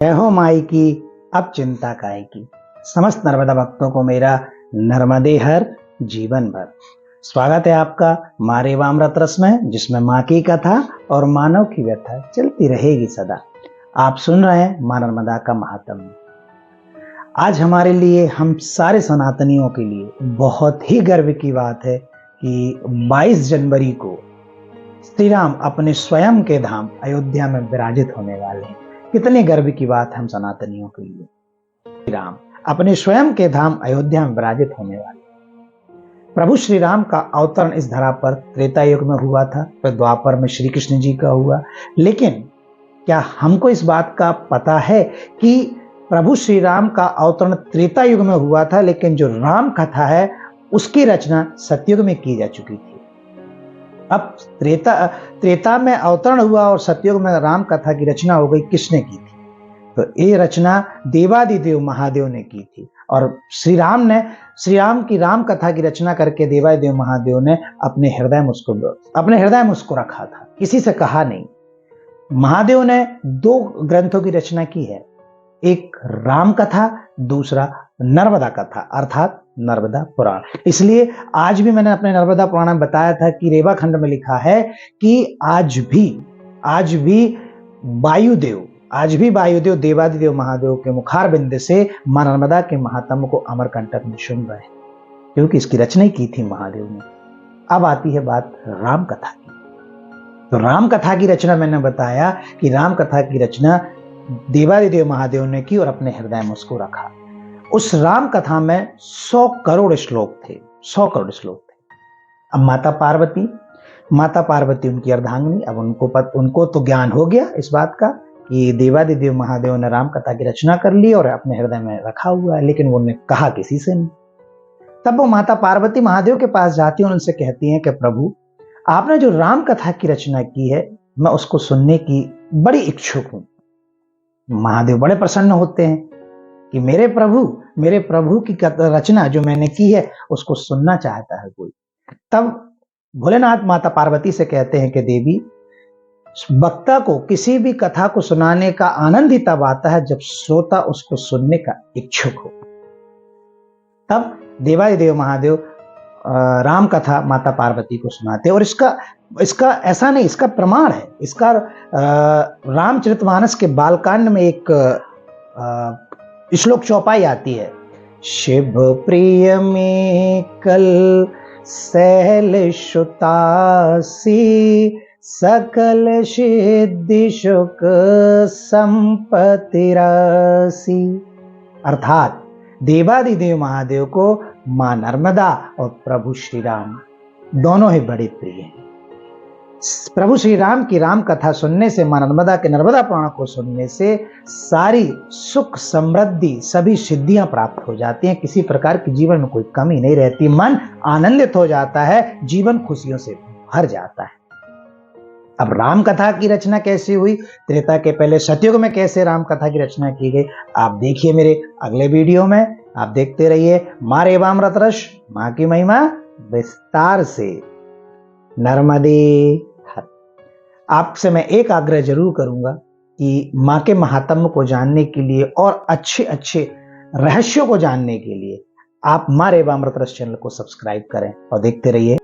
जय हो माई की अब चिंता काहे की। समस्त नर्मदा भक्तों को मेरा नर्मदे हर जीवन भर स्वागत है आपका माँ रेवामृत रस में, जिसमें माँ की कथा और मानव की व्यथा चलती रहेगी सदा। आप सुन रहे हैं माँ नर्मदा का महात्म्य। आज हमारे लिए, हम सारे सनातनियों के लिए बहुत ही गर्व की बात है कि 22 जनवरी को श्री राम अपने स्वयं के धाम अयोध्या में विराजित होने वाले हैं। कितने गर्व की बात हम सनातनियों के लिए। श्री राम अपने स्वयं के धाम अयोध्या में विराजित होने वाले। प्रभु श्री राम का अवतरण इस धरा पर त्रेता युग में हुआ था, फिर द्वापर में श्री कृष्ण जी का हुआ। लेकिन क्या हमको इस बात का पता है कि प्रभु श्री राम का अवतरण त्रेता युग में हुआ था, लेकिन जो राम कथा है उसकी रचना सतयुग में की जा चुकी थी। अब त्रेता में अवतरण हुआ और सतयुग में राम कथा की रचना हो गई। किसने की थी? तो ये रचना देवादिदेव महादेव ने की थी। और श्री राम की राम कथा की रचना करके देवादिदेव महादेव ने अपने हृदय में उसको रखा था, किसी से कहा नहीं। महादेव ने 2 ग्रंथों की रचना की है, एक राम कथा, दूसरा नर्मदा कथा अर्थात नर्मदा पुराण। इसलिए आज भी मैंने अपने नर्मदा पुराण में बताया था कि रेवा खंड में लिखा है कि आज भी वायुदेव देवादिदेव महादेव के मुखार बिंद से मां नर्मदा के महात्म्य को अमरकंटक में सुन रहे हैं, क्योंकि इसकी रचना की थी महादेव ने। अब आती है बात राम कथा की। तो राम कथा की रचना मैंने बताया कि राम कथा की रचना देवादिदेव महादेव ने की और अपने हृदय में उसको रखा। उस राम कथा में 100 करोड़ श्लोक थे। अब माता पार्वती उनकी अर्धांगिनी। अब उनको तो ज्ञान हो गया इस बात का कि देवादिदेव महादेव ने राम कथा की रचना कर ली और अपने हृदय में रखा हुआ है, लेकिन उन्होंने कहा किसी से नहीं। तब वो माता पार्वती महादेव के पास जाती है और उनसे कहती हैं कि प्रभु, आपने जो राम कथा की रचना की है, मैं उसको सुनने की बड़ी इच्छुक हूं। महादेव बड़े प्रसन्न होते हैं कि मेरे प्रभु की रचना जो मैंने की है उसको सुनना चाहता है कोई। तब भोलेनाथ माता पार्वती से कहते हैं कि देवी, वक्ता को किसी भी कथा को सुनाने का आनंद ही तब आता है जब श्रोता उसको सुनने का इच्छुक हो। तब देवादिदेव महादेव राम कथा माता पार्वती को सुनाते हैं। और इसका ऐसा नहीं, इसका प्रमाण है। इसका रामचरितमानस के बालकांड में एक श्लोक चौपाई आती है। शिव प्रिय में कल सहल सुतासी, सकल सिद्धि सुख संपत्ति राशि। अर्थात देवादिदेव महादेव को मां नर्मदा और प्रभु श्री राम दोनों ही बड़े प्रिय हैं। प्रभु श्री राम की राम कथा सुनने से, मां नर्मदा के नर्मदा पुराण को सुनने से सारी सुख समृद्धि सभी सिद्धियां प्राप्त हो जाती हैं। किसी प्रकार की जीवन में कोई कमी नहीं रहती, मन आनंदित हो जाता है, जीवन खुशियों से भर जाता है। अब राम कथा की रचना कैसे हुई, त्रेता के पहले सतयुग में कैसे राम कथा की रचना की गई, आप देखिए मेरे अगले वीडियो में। आप देखते रहिए माँ रेवामृत रस, माँ की महिमा विस्तार से। नर्मदे हर। आपसे मैं एक आग्रह जरूर करूंगा कि माँ के महात्म्य को जानने के लिए और अच्छे अच्छे रहस्यों को जानने के लिए आप माँ रेवामृत रस चैनल को सब्सक्राइब करें और देखते रहिए